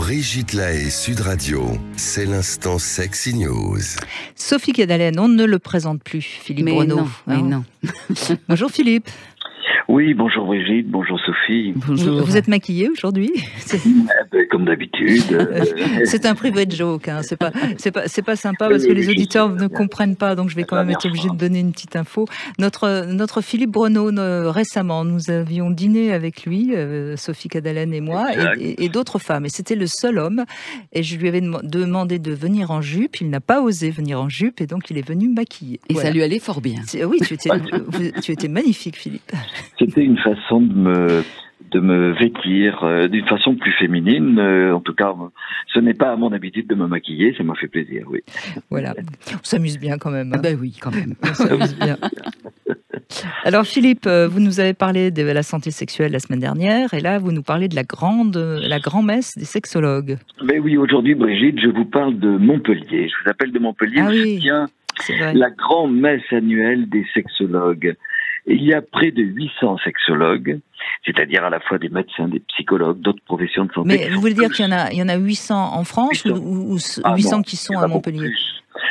Brigitte Lahaie, Sud Radio, c'est l'instant Sexy News. Sophie Cadalen, on ne le présente plus, Philippe Bruno. Non. Bonjour Philippe. Oui, bonjour Brigitte, bonjour Sophie. Bonjour. Vous êtes maquillée aujourd'hui? Comme d'habitude. C'est un private joke, hein. C'est pas sympa parce que les auditeurs ne comprennent pas, donc je vais quand même être obligée de donner une petite info. Notre Philippe Bruno, récemment, nous avions dîné avec lui, Sophie Cadalen et moi, et d'autres femmes. Et c'était le seul homme. Et je lui avais demandé de venir en jupe. Il n'a pas osé venir en jupe, et donc il est venu maquiller. Et voilà. Ça lui allait fort bien. Oui, tu étais magnifique, Philippe. C'était une façon de me vêtir d'une façon plus féminine. En tout cas, ce n'est pas à mon habitude de me maquiller, ça m'a fait plaisir, oui. Voilà, on s'amuse bien quand même. Hein. Ben oui, quand même. On s'amuse bien. Alors Philippe, vous nous avez parlé de la santé sexuelle la semaine dernière, et là vous nous parlez de la grand-messe des sexologues. Mais oui, aujourd'hui Brigitte, je vous parle de Montpellier. Je vous appelle de Montpellier où se tient la grand-messe annuelle des sexologues. Il y a près de 800 sexologues, c'est-à-dire à la fois des médecins, des psychologues, d'autres professions de santé. Mais vous voulez dire qu'il y en a 800 en France 800. ou 800 qui sont à Montpellier?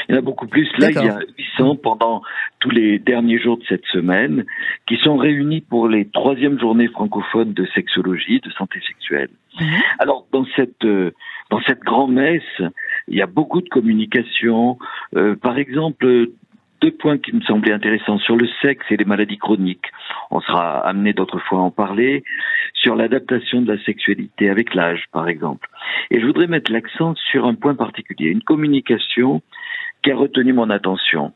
Il y en a beaucoup plus. Là, il y a 800 pendant tous les derniers jours de cette semaine qui sont réunis pour les 3e journées francophones de sexologie, de santé sexuelle. Alors, dans cette grand-messe, il y a beaucoup de communication. Par exemple, 2 points qui me semblaient intéressants sur le sexe et les maladies chroniques. On sera amené d'autres fois à en parler. Sur l'adaptation de la sexualité avec l'âge, par exemple. Et je voudrais mettre l'accent sur un point particulier, une communication qui a retenu mon attention.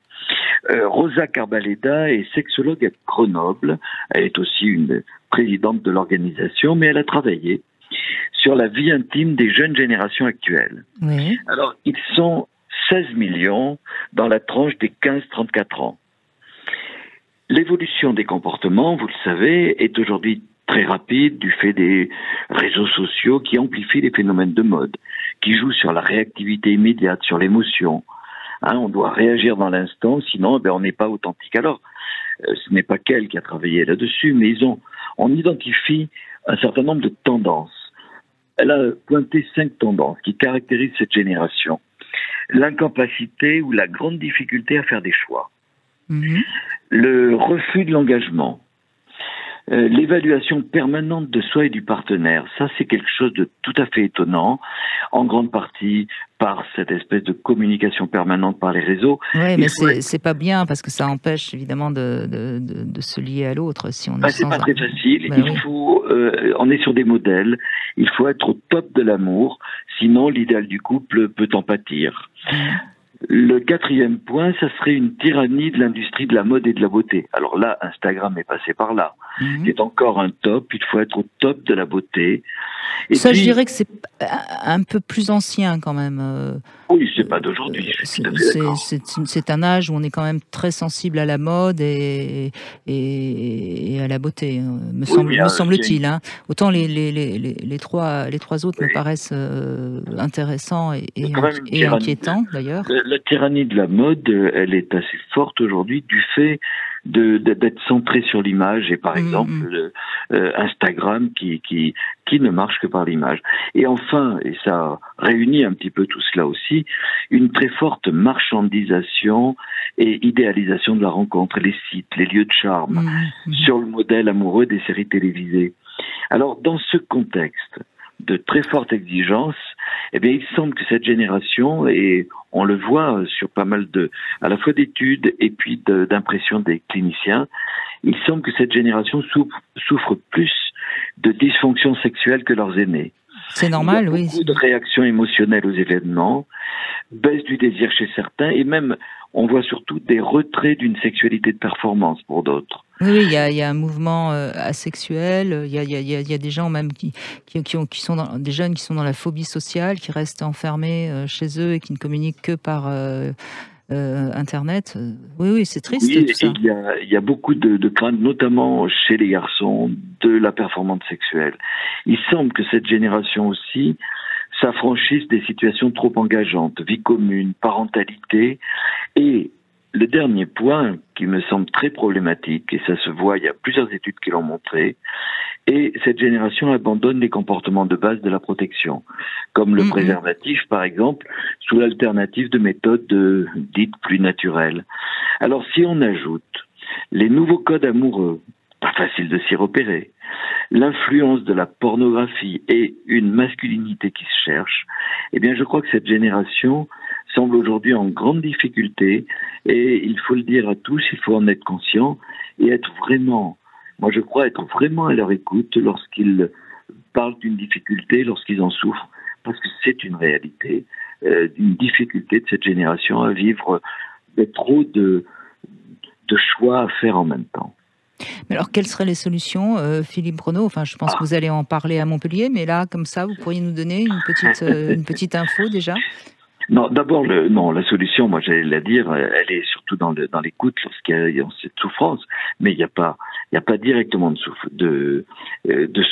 Rosa Carbaleda est sexologue à Grenoble. Elle est aussi une présidente de l'organisation, mais elle a travaillé sur la vie intime des jeunes générations actuelles. Oui. Alors, ils sont 16 millions dans la tranche des 15-34 ans. L'évolution des comportements, vous le savez, est aujourd'hui très rapide du fait des réseaux sociaux qui amplifient les phénomènes de mode, qui jouent sur la réactivité immédiate, sur l'émotion. On doit réagir dans l'instant, sinon on n'est pas authentique. Alors, ce n'est pas qu'elle qui a travaillé là-dessus, mais on identifie un certain nombre de tendances. Elle a pointé 5 tendances qui caractérisent cette génération. L'incapacité ou la grande difficulté à faire des choix, le refus de l'engagement, l'évaluation permanente de soi et du partenaire. Ça, c'est quelque chose de tout à fait étonnant, en grande partie par cette espèce de communication permanente par les réseaux. Oui, mais c'est pas bien parce que ça empêche évidemment de se lier à l'autre. Si on c'est pas très facile. On est sur des modèles. Il faut être au top de l'amour, sinon l'idéal du couple peut en pâtir. Le 4e point, ça serait une tyrannie de l'industrie de la mode et de la beauté. Alors là, Instagram est passé par là. C'est encore un top, il faut être au top de la beauté. Et ça, je dirais que c'est un peu plus ancien quand même. Oui, c'est pas d'aujourd'hui. C'est un âge où on est quand même très sensible à la mode et à la beauté, me semble-t-il. Autant les trois autres me paraissent intéressants et inquiétants d'ailleurs. La tyrannie de la mode, elle est assez forte aujourd'hui du fait d'être centré sur l'image et par exemple Instagram qui ne marche que par l'image. Et enfin, et ça réunit un petit peu tout cela aussi, une très forte marchandisation et idéalisation de la rencontre, les sites, les lieux de charme, sur le modèle amoureux des séries télévisées. Alors, dans ce contexte de très forte exigence, il semble que cette génération, et on le voit sur pas mal à la fois d'études et puis d'impressions des cliniciens, il semble que cette génération souffre plus de dysfonction sexuelle que leurs aînés. C'est normal, oui. Beaucoup de réactions émotionnelles aux événements, baisse du désir chez certains, et même, on voit surtout des retraits d'une sexualité de performance pour d'autres. Oui, il y a un mouvement asexuel. Il y a des gens même qui sont des jeunes qui sont dans la phobie sociale, qui restent enfermés chez eux et qui ne communiquent que par Internet. Oui, c'est triste tout ça. Il y a beaucoup de craintes, notamment chez les garçons, de la performance sexuelle. Il semble que cette génération aussi s'affranchisse des situations trop engageantes, vie commune, parentalité, et le dernier point qui me semble très problématique, et ça se voit, il y a plusieurs études qui l'ont montré, Et cette génération abandonne les comportements de base de la protection, comme le préservatif, par exemple, sous l'alternative de méthodes dites plus naturelles. Alors, si on ajoute les nouveaux codes amoureux, pas facile de s'y repérer, l'influence de la pornographie et une masculinité qui se cherche, eh bien, je crois que cette génération semble aujourd'hui en grande difficulté, et il faut le dire à tous, il faut en être conscient et être vraiment, moi je crois être vraiment à leur écoute lorsqu'ils parlent d'une difficulté, lorsqu'ils en souffrent, parce que c'est une réalité, une difficulté de cette génération à vivre trop de choix à faire en même temps. Mais alors, quelles seraient les solutions, Philippe Bruno? Enfin, je pense que vous allez en parler à Montpellier, mais là, comme ça, vous pourriez nous donner une petite info déjà? Non, d'abord, la solution, moi j'allais la dire, elle est surtout dans l'écoute lorsqu'il y a cette souffrance, mais il n'y a pas directement de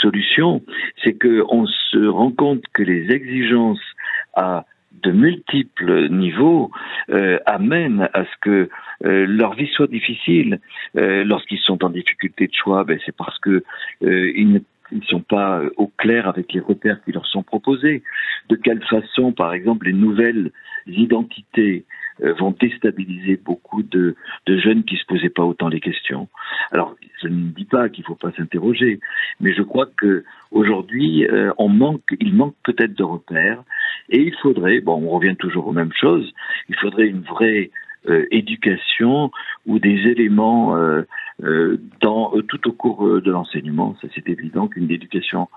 solution. C'est que on se rend compte que les exigences à de multiples niveaux amènent à ce que leur vie soit difficile. Lorsqu'ils sont en difficulté de choix, c'est parce que ils ne sont pas au clair avec les repères qui leur sont proposés. De quelle façon, par exemple, les nouvelles identités vont déstabiliser beaucoup de jeunes qui se posaient pas autant les questions. Alors, je ne dis pas qu'il faut pas s'interroger, mais je crois que aujourd'hui, il manque peut-être de repères, et il faudrait, on revient toujours aux mêmes choses, il faudrait une vraie éducation ou des éléments tout au cours de l'enseignement. Ça, c'est évident qu'une éducation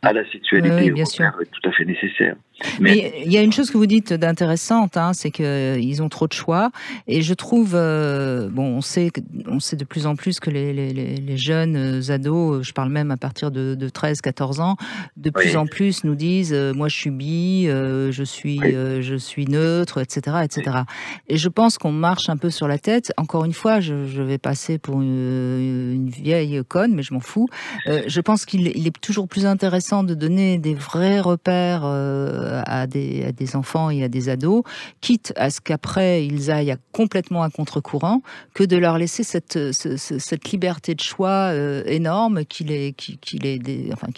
à la sexualité est tout à fait nécessaire. Mais il y a une chose que vous dites d'intéressante, c'est qu'ils ont trop de choix, et je trouve, on sait de plus en plus que les jeunes ados, je parle même à partir de 13-14 ans, de plus en plus nous disent, moi je suis bi, je suis neutre, etc., etc. Et je pense qu'on marche un peu sur la tête. Encore une fois, je vais passer pour une vieille conne, mais je m'en fous. Je pense qu'il est toujours plus intéressant de donner des vrais repères à des enfants et à des ados, quitte à ce qu'après ils aillent complètement à contre-courant, que de leur laisser cette liberté de choix énorme qui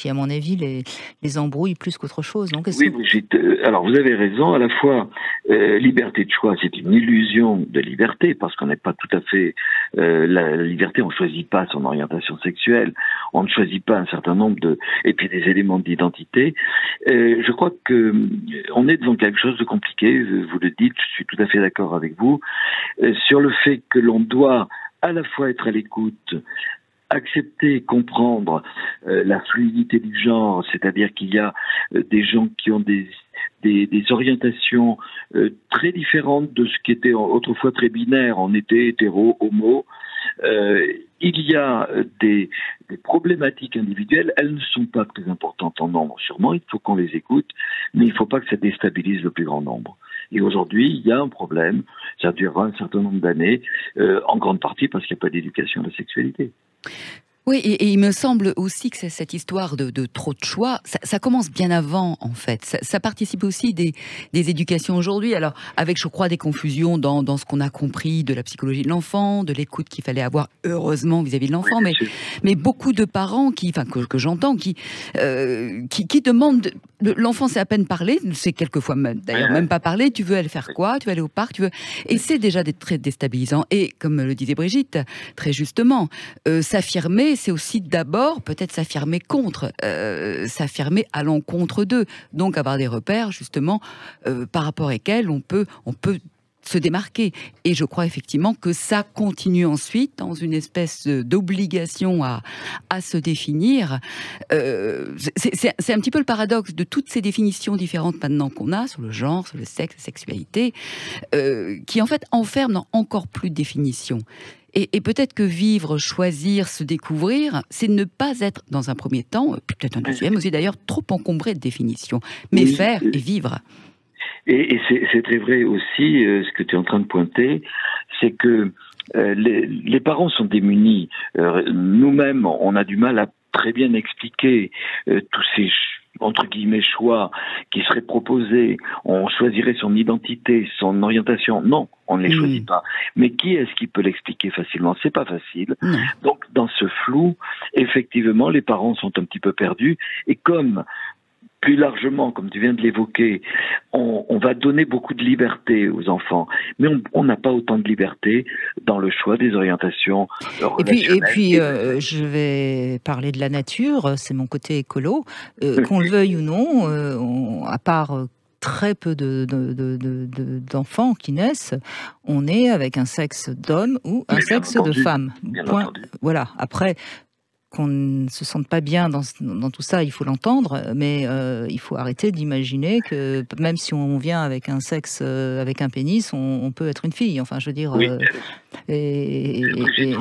à mon avis les embrouille plus qu'autre chose. Donc, Brigitte, alors vous avez raison, à la fois liberté de choix, c'est une illusion de liberté, parce qu'on n'est pas tout à fait la liberté, on ne choisit pas son orientation sexuelle, on ne choisit pas un certain nombre et puis des éléments d'identité. Je crois que on est devant quelque chose de compliqué, vous le dites, je suis tout à fait d'accord avec vous, sur le fait que l'on doit à la fois être à l'écoute, accepter, comprendre la fluidité du genre, c'est-à-dire qu'il y a des gens qui ont des orientations très différentes de ce qui était autrefois très binaire. On était hétéro, homo. Il y a des problématiques individuelles, elles ne sont pas très importantes en nombre, sûrement, il faut qu'on les écoute, mais il ne faut pas que ça déstabilise le plus grand nombre. Et aujourd'hui, il y a un problème, ça durera un certain nombre d'années, en grande partie parce qu'il n'y a pas d'éducation à la sexualité. Oui, et il me semble aussi que cette histoire de trop de choix, ça commence bien avant, en fait. Ça participe aussi des éducations aujourd'hui. Alors, avec, je crois, des confusions dans ce qu'on a compris de la psychologie de l'enfant, de l'écoute qu'il fallait avoir, heureusement, vis-à-vis de l'enfant. Mais beaucoup de parents que j'entends, qui demandent, l'enfant sait à peine parler, c'est quelquefois d'ailleurs même pas parler, tu veux aller faire quoi? Tu veux aller au parc? Et c'est déjà très déstabilisant. Et, comme le disait Brigitte, très justement, s'affirmer, c'est aussi d'abord peut-être s'affirmer s'affirmer à l'encontre d'eux. Donc avoir des repères justement par rapport auxquels on peut se démarquer. Et je crois effectivement que ça continue ensuite dans une espèce d'obligation à se définir. C'est un petit peu le paradoxe de toutes ces définitions différentes maintenant qu'on a sur le genre, sur le sexe, la sexualité, qui en fait enferment dans encore plus de définitions. Et peut-être que vivre, choisir, se découvrir, c'est ne pas être, dans un premier temps, peut-être un deuxième aussi d'ailleurs, trop encombré de définitions, mais faire et vivre. Et c'est très vrai aussi, ce que tu es en train de pointer, c'est que les parents sont démunis. Nous-mêmes, on a du mal à très bien expliqué tous ces entre guillemets choix qui seraient proposés, on choisirait son identité, son orientation. Non, on ne les choisit pas. Mais qui est-ce qui peut l'expliquer facilement? C'est pas facile. Donc dans ce flou, effectivement, les parents sont un petit peu perdus. Et comme plus largement, comme tu viens de l'évoquer, on va donner beaucoup de liberté aux enfants, mais on n'a pas autant de liberté dans le choix des orientations relationnelles. Et puis je vais parler de la nature, c'est mon côté écolo. Qu'on le veuille ou non, à part très peu d'enfants qui naissent, on est avec un sexe d'homme ou un sexe de femme. Point. Voilà. Après, qu'on ne se sente pas bien dans tout ça, il faut l'entendre, mais il faut arrêter d'imaginer que même si on vient avec un sexe, avec un pénis, on peut être une fille. Enfin, je veux dire, et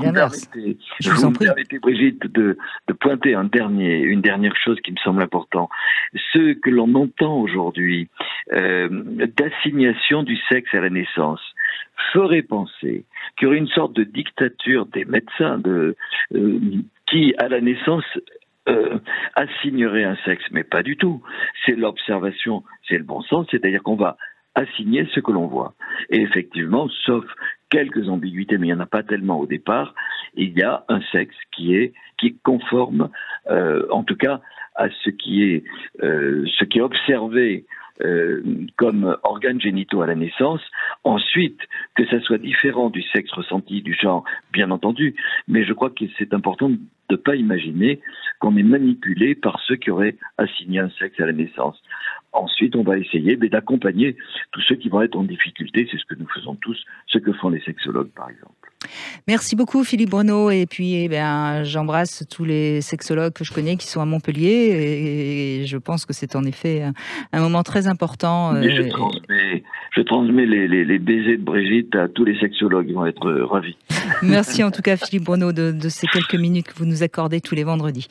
l'inverse. Je vous en prie. Brigitte, de pointer une dernière chose qui me semble importante. Ce que l'on entend aujourd'hui d'assignation du sexe à la naissance ferait penser qu'il y aurait une sorte de dictature des médecins qui, à la naissance, assignerait un sexe, mais pas du tout. C'est l'observation, c'est le bon sens, c'est-à-dire qu'on va assigner ce que l'on voit. Et effectivement, sauf quelques ambiguïtés, mais il n'y en a pas tellement au départ, il y a un sexe qui est conforme, en tout cas, à ce qui est observé comme organes génitaux à la naissance. Ensuite, que ça soit différent du sexe ressenti, du genre, bien entendu, mais je crois que c'est important de ne pas imaginer qu'on est manipulé par ceux qui auraient assigné un sexe à la naissance. Ensuite, on va essayer d'accompagner tous ceux qui vont être en difficulté. C'est ce que nous faisons tous, ce que font les sexologues, par exemple. Merci beaucoup, Philippe Bruneau. Et puis, j'embrasse tous les sexologues que je connais qui sont à Montpellier. Et je pense que c'est en effet un moment très important. Mais je transmets les baisers de Brigitte à tous les sexologues. Ils vont être ravis. Merci en tout cas, Philippe Bruneau, de ces quelques minutes que vous nous accordez tous les vendredis.